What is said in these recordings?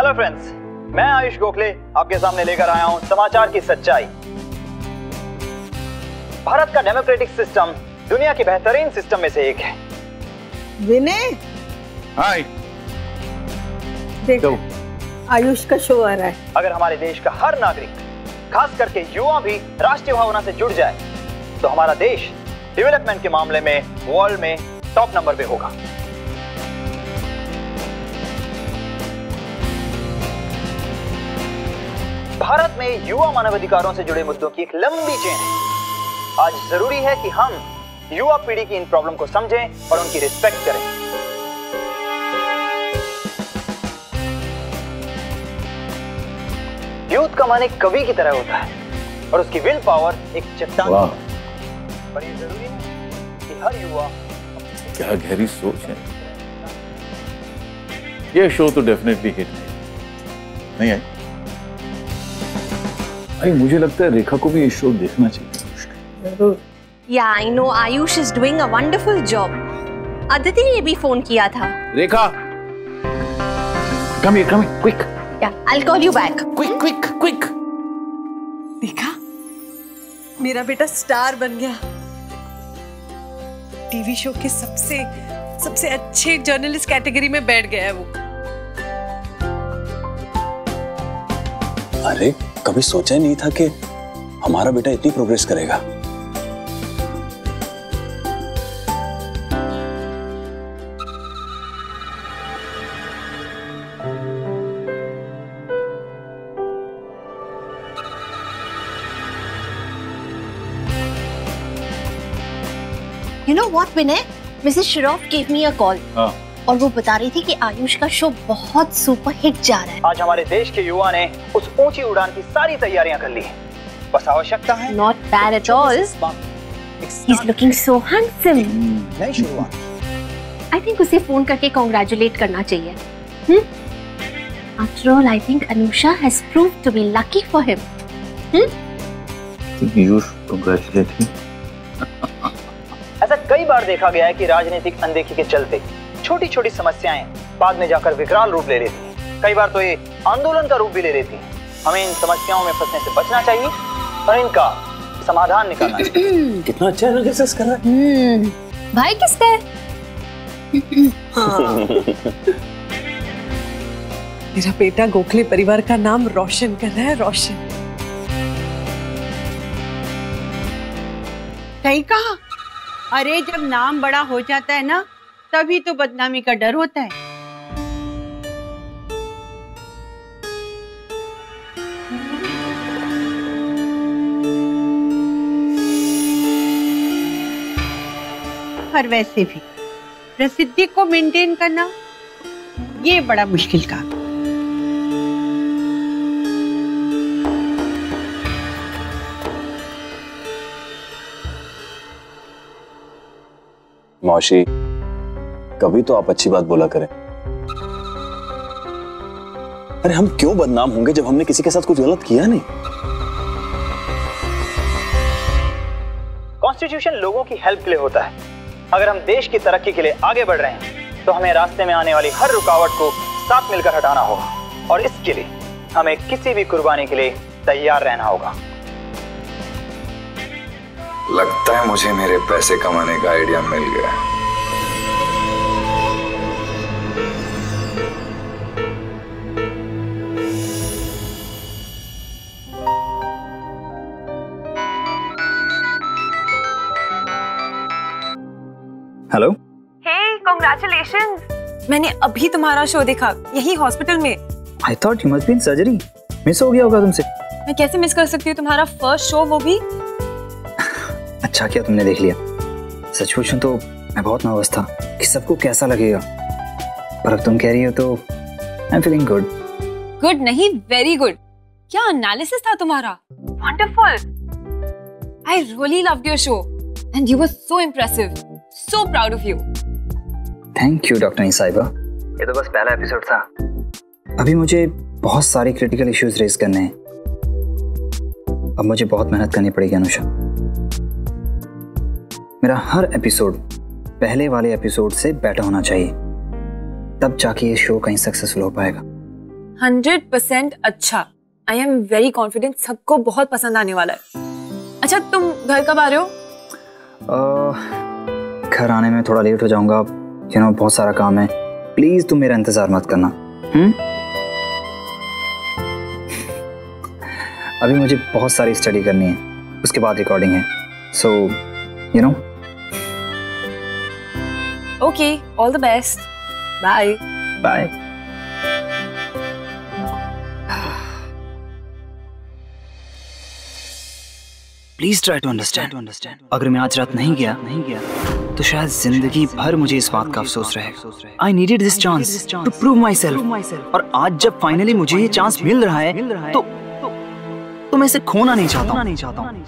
Hello friends, मैं आयुष गोखले आपके सामने लेकर आया हूं समाचार की सच्चाई। भारत का डेमोक्रेटिक सिस्टम दुनिया के बेहतरीन सिस्टम में से एक है। विनय, हाय। देखो आयुष का शो आ रहा है। अगर हमारे देश का हर नागरिक, खास करके युवा भी राष्ट्रीय भावना से जुड़ जाए तो हमारा देश डेवलपमेंट के मामले में वर्ल्ड में टॉप नंबर पे होगा। भारत में युवा मानवाधिकारों से जुड़े मुद्दों की एक लंबी चेन है। आज जरूरी है कि हम युवा पीढ़ी की इन प्रॉब्लम को समझें और उनकी रिस्पेक्ट करें। यूथ का मन एक कवि की तरह होता है और उसकी विल पावर एक चट्टान की तरह। पर ये जरूरी है कि हर युवा, क्या गहरी सोच है। ये शो तो डेफिनेटली हिट नहीं आई। मुझे लगता है रेखा को भी ये शो देखना चाहिए। Yeah, I know Ayush is doing a wonderful job. Aditi ने भी फोन किया था। रेखा, come here, quick. Yeah, I'll call you back. Quick. देखा, मेरा बेटा स्टार बन गया। टीवी शो के सबसे अच्छे जर्नलिस्ट कैटेगरी में बैठ गया है वो। अरे कभी सोचा ही नहीं था कि हमारा बेटा इतनी प्रोग्रेस करेगा। You know what, Vinay? Mrs. Shroff gave me a call. और वो बता रही थी कि आयुष का शो बहुत सुपर हिट जा रहा है। आज हमारे देश के युवा ने उस ऊंची उड़ान की सारी तैयारियां कर ली हैं। बस आवश्यकता है। Not bad at all. He's looking so handsome. नई शुरुआत। I think उसे फोन करके congratulate करना चाहिए। After all, I think Anusha has proved to be lucky for him. You should congratulate him. ऐसा कई बार देखा गया है कि राजनीतिक अनदेखी के चलते छोटी छोटी समस्याएं बाद में जाकर विकराल रूप ले लेती हैं। कई बार तो ये आंदोलन का रूप भी ले लेती हैं। हमें इन समस्याओं में फंसने से बचना चाहिए और इनका समाधान निकालना चाहिए। कितना अच्छा एनालिसिस कर रहा है। भाई किसका है? मेरा बेटा गोखले परिवार का नाम रोशन कर रहा है, रोशन। सही कहा। अरे जब नाम बड़ा हो जाता है ना, तभी तो बदनामी का डर होता है। पर वैसे भी प्रसिद्धि को मेंटेन करना ये बड़ा मुश्किल काम। मौसी, कभी तो आप अच्छी बात बोला करें। अरे हम क्यों बदनाम होंगे जब हमने किसी के साथ कुछ गलत किया नहीं। कॉन्स्टिट्यूशन लोगों की हेल्प के लिए होता है। अगर हम देश की तरक्की के लिए आगे बढ़ रहे हैं तो हमें रास्ते में आने वाली हर रुकावट को साथ मिलकर हटाना होगा और इसके लिए हमें किसी भी कुर्बानी के लिए तैयार रहना होगा। लगता है मुझे मेरे पैसे कमाने का आइडिया मिल गया। हेलो। Hey, congratulations! मैंने अभी तुम्हारा शो देखा, यही हॉस्पिटल में। I thought you must be in surgery. Miss हो गया होगा तुमसे। मैं कैसे मिस कर सकती हूँ तुम्हारा फर्स्ट शो, वो भी। अच्छा किया तुमने देख लिया। सच पूछूं तो मैं बहुत नर्वस था कि सबको कैसा लगेगा, पर अब तुम कह रही हो तो I am feeling good. Good नहीं, वेरी गुड। क्या एनालिसिस था तुम्हारा, wonderful. I really loved your show and you were so impressive. So proud of you. Thank you doctor साहिबा। ये तो बस पहला एपिसोड था, अभी मुझे बहुत सारे क्रिटिकल इश्यूज रेज करने हैं। अब मुझे बहुत मेहनत करनी पड़ेगी अनुषा। मेरा हर एपिसोड पहले वाले एपिसोड से बेटर होना चाहिए, तब जाके ये शो कहीं सक्सेसफुल हो पाएगा। 100% अच्छा। आई एम वेरी कॉन्फिडेंट सबको बहुत पसंद आने वाला है। अच्छा तुम घर कब आ रहे हो? घर आने में थोड़ा लेट हो जाऊंगा, बहुत सारा काम है। प्लीज तुम मेरा इंतजार मत करना। अभी मुझे बहुत सारी स्टडी करनी है, उसके बाद रिकॉर्डिंग है। So okay, all the best. Bye bye. Please try to understand. अगर मैं आज रात नहीं गया तो शायद जिंदगी भर मुझे इस बात का अफसोस रहे। I needed this chance to prove myself, और आज जब फाइनली मुझे ये चांस मिल रहा है तो मैं इसे खोना नहीं चाहता हूँ।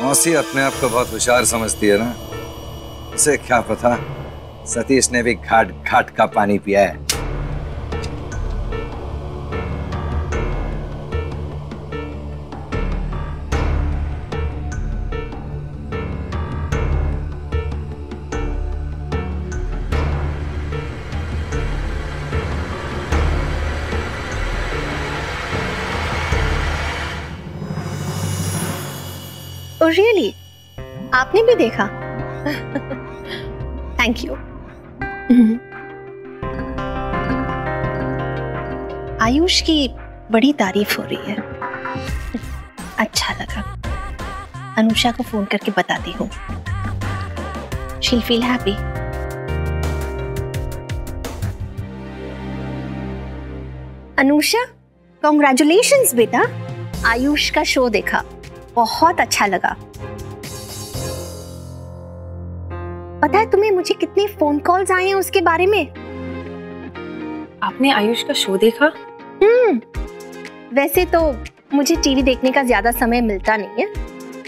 मौसी अपने आप को बहुत होशियार समझती है ना। उसे क्या पता सतीश ने भी घाट घाट का पानी पिया है। रियली आपने भी देखा? Thank you. आयुष की बड़ी तारीफ हो रही है, अच्छा लगा। अनुषा को फोन करके बताती हूँ, she'll feel happy। Anusha congratulations बेटा, आयुष का शो देखा, बहुत अच्छा लगा। पता है तुम्हें मुझे कितने फोन कॉल्स आए हैं उसके बारे में? आपने आयुष का शो देखा? वैसे तो मुझे टीवी देखने का ज्यादा समय मिलता नहीं है,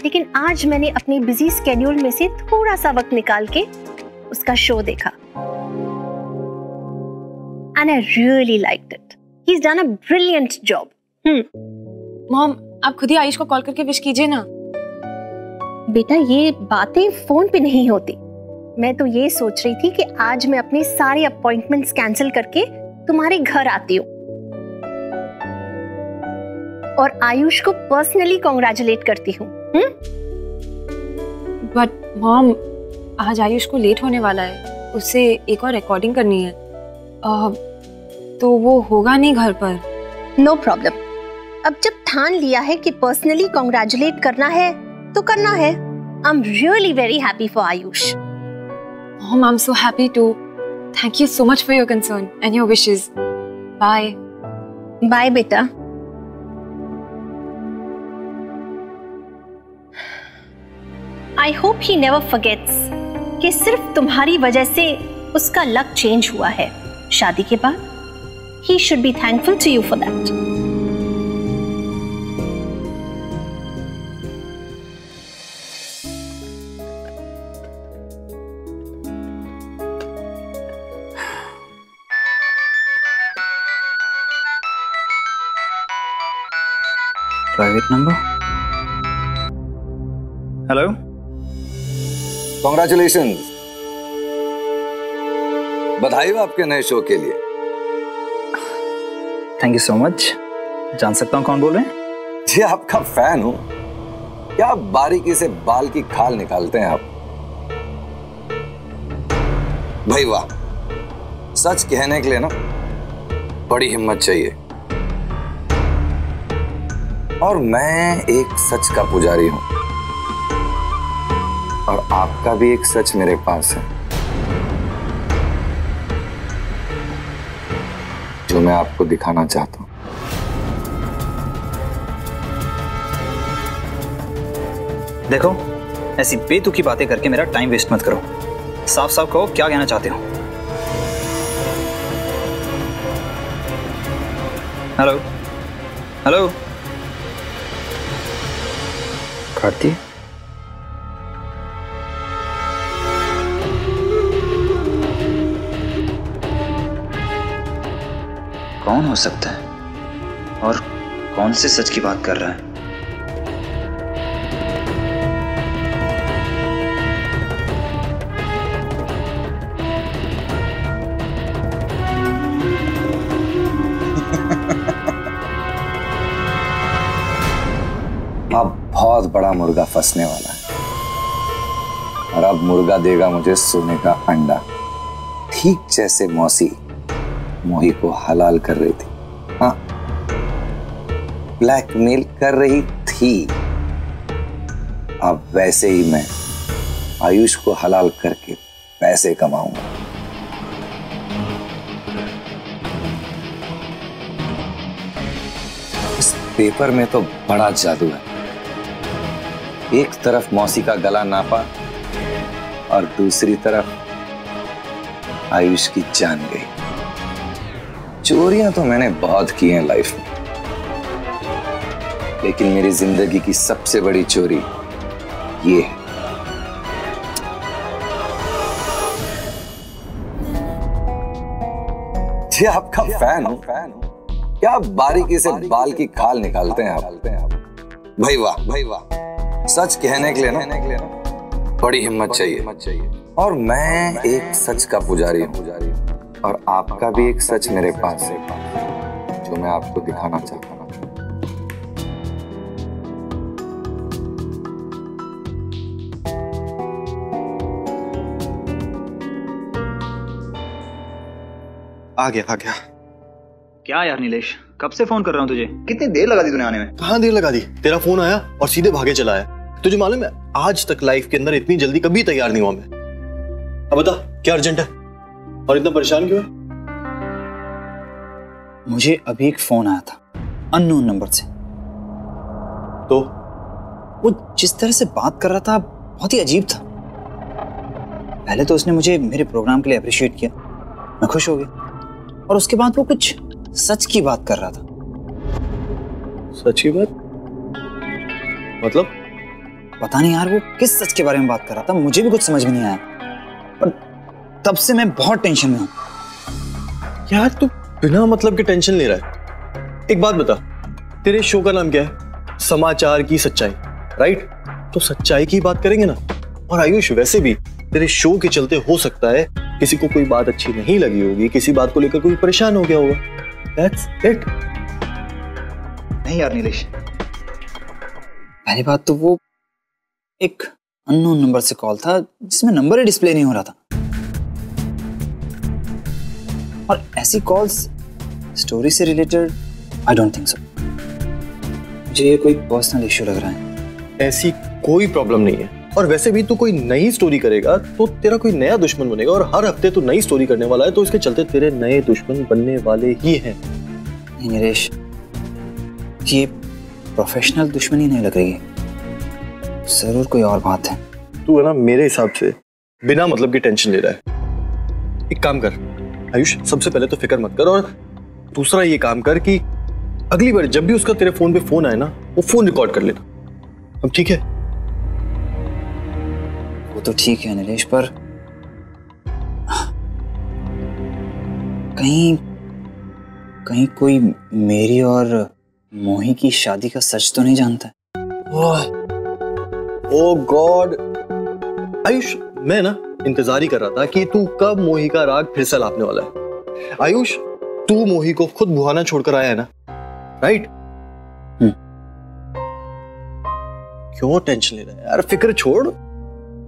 लेकिन आज मैंने अपने बिजी स्केड्यूल में से थोड़ा सा वक्त निकाल के उसका शो देखा। And I really liked it. He's done a brilliant job. Mom, आप खुद ही आयुष को कॉल करके विश कीजिए ना। बेटा ये बातें फोन पे नहीं होती। मैं तो ये सोच रही थी कि आज मैं अपने सारे अपॉइंटमेंट्स कैंसिल करके तुम्हारे घर आती हूँ और आयुष को पर्सनली कॉन्ग्रेचुलेट करती हूँ। बट मॉम, आज आयुष को लेट होने वाला है, उसे एक और रिकॉर्डिंग करनी है, तो वो होगा नहीं घर पर। No problem. अब जब ठान लिया है कि पर्सनली कॉन्ग्रेचुलेट करना है तो करना है। I am really very happy for Ayush. Mom, I'm so happy too. Thank you so much for your concern and your wishes. Bye. Bye बेटा। I hope he never forgets कि सिर्फ तुम्हारी वजह से उसका लक चेंज हुआ है शादी के बाद। He should be thankful to you for that. Private number. Hello. Congratulations, बधाई हो आपके नए शो के लिए। Thank you so much. जान सकता हूँ कौन बोल रहे हैं? जी आपका फैन हूं। क्या बारीकी से बाल की खाल निकालते हैं आप। भाई वाह, सच कहने के लिए ना बड़ी हिम्मत चाहिए। और मैं एक सच का पुजारी हूं, और आपका भी एक सच मेरे पास है जो मैं आपको दिखाना चाहता हूं। देखो, ऐसी बेतुकी बातें करके मेरा टाइम वेस्ट मत करो। साफ साफ कहो क्या कहना चाहते हो। हेलो हेलो कार्ती, कौन हो सकता है और कौन से सच की बात कर रहा है? अब बहुत बड़ा मुर्गा फंसने वाला है, और अब मुर्गा देगा मुझे सोने का अंडा, ठीक जैसे मौसी मोही को हलाल कर रही थी। हाँ, ब्लैकमेल कर रही थी। अब वैसे ही मैं आयुष को हलाल करके पैसे कमाऊंगा। इस पेपर में तो बड़ा जादू है। एक तरफ मौसी का गला नापा और दूसरी तरफ आयुष की जान गई। चोरियां तो मैंने बहुत की हैं लाइफ में, लेकिन मेरी जिंदगी की सबसे बड़ी चोरी ये है। जी आपका फैन हूं। क्या बारीकी से बाल की खाल निकालते हैं आप। भाई वाह भाई वाह, सच कहने के लिए ना बड़ी हिम्मत चाहिए। और मैं एक सच का पुजारी हूं, और आपका भी एक सच मेरे पास है जो मैं आपको दिखाना चाहता हूं। आ गया। क्या यार नीलेश, कब से फोन कर रहा हूँ तुझे? कितनी देर लगा दी तूने आने में? कहाँ देर लगा दी, तेरा फोन आया और सीधे भागे चला आया। तुझे मालूम है आज तक लाइफ के अंदर इतनी जल्दी कभी तैयार नहीं हुआ मैं। अब बता क्या अर्जेंट है और इतना परेशान क्यों है? मुझे अभी एक फोन आया था अननोन नंबर से। तो वो जिस तरह से बात कर रहा था बहुत ही अजीब था। पहले तो उसने मुझे मेरे प्रोग्राम के लिए अप्रिशिएट किया, मैं खुश हो गया, और उसके बाद वो कुछ सच की बात कर रहा था। सच की बात मतलब? पता नहीं यार वो किस सच के बारे में बात कर रहा था, मुझे भी कुछ समझ में नहीं आया, पर तब से मैं बहुत टेंशन में हूं। यार तू बिना मतलब के टेंशन ले रहा है। एक बात बता, तेरे शो का नाम क्या है? समाचार की सच्चाई, राइट? तो सच्चाई की बात करेंगे ना। और आयुष वैसे भी तेरे शो के चलते हो सकता है किसी को कोई बात अच्छी नहीं लगी होगी, किसी बात को लेकर कोई परेशान हो गया होगा। That's it. नहीं यार नीलेश, पहली बात तो वो एक अननोन नंबर से कॉल था जिसमें नंबर ही डिस्प्ले नहीं हो रहा था, और ऐसी कॉल्स स्टोरी से related I don't think so. मुझे ये कोई पर्सनल इश्यू लग रहा है। ऐसी कोई प्रॉब्लम नहीं है, और वैसे भी तू कोई नई स्टोरी करेगा तो तेरा कोई नया दुश्मन बनेगा, और हर हफ्ते तू नई स्टोरी करने वाला है, तो इसके चलते तेरे नए दुश्मन बनने वाले ही हैं। नहीं नरेश, ये प्रोफेशनल दुश्मनी नहीं लग रही है, जरूर कोई और बात है। तू है ना मेरे हिसाब से बिना मतलब की टेंशन ले रहा है। एक काम कर आयुष, सबसे पहले तो फिक्र मत कर, और दूसरा ये काम कर कि अगली बार जब भी उसका तेरे फोन पे फोन आए ना, वो फोन रिकॉर्ड कर लेना। अब ठीक है? वो तो ठीक है नरेश, पर कहीं कोई मेरी और मोही की शादी का सच तो नहीं जानता है? ओह गॉड आयुष, मैं ना इंतजार ही कर रहा था कि तू कब मोही का राग फिर से लापने वाला है। आयुष, तू मोही को खुद बुहाना छोड़कर आया है ना, राइट? क्यों टेंशन ले रहा है यार? फिक्र छोड़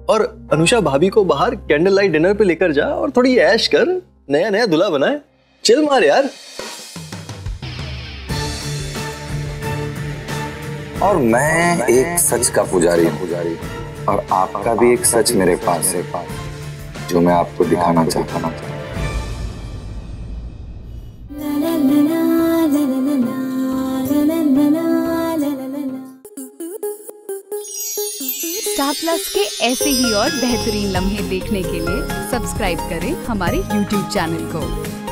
और अनुषा भाभी को बाहर कैंडल लाइट डिनर पे लेकर जा और थोड़ी ऐश कर, नया नया दूल्हा बनाए, चिल मार यार। और मैं एक सच का पुजारी हूँ, और आपका भी एक सच मेरे पास है जो मैं आपको दिखाना चाहता हूँ। स्टार प्लस के ऐसे ही और बेहतरीन लम्हे देखने के लिए सब्सक्राइब करें हमारे YouTube चैनल को।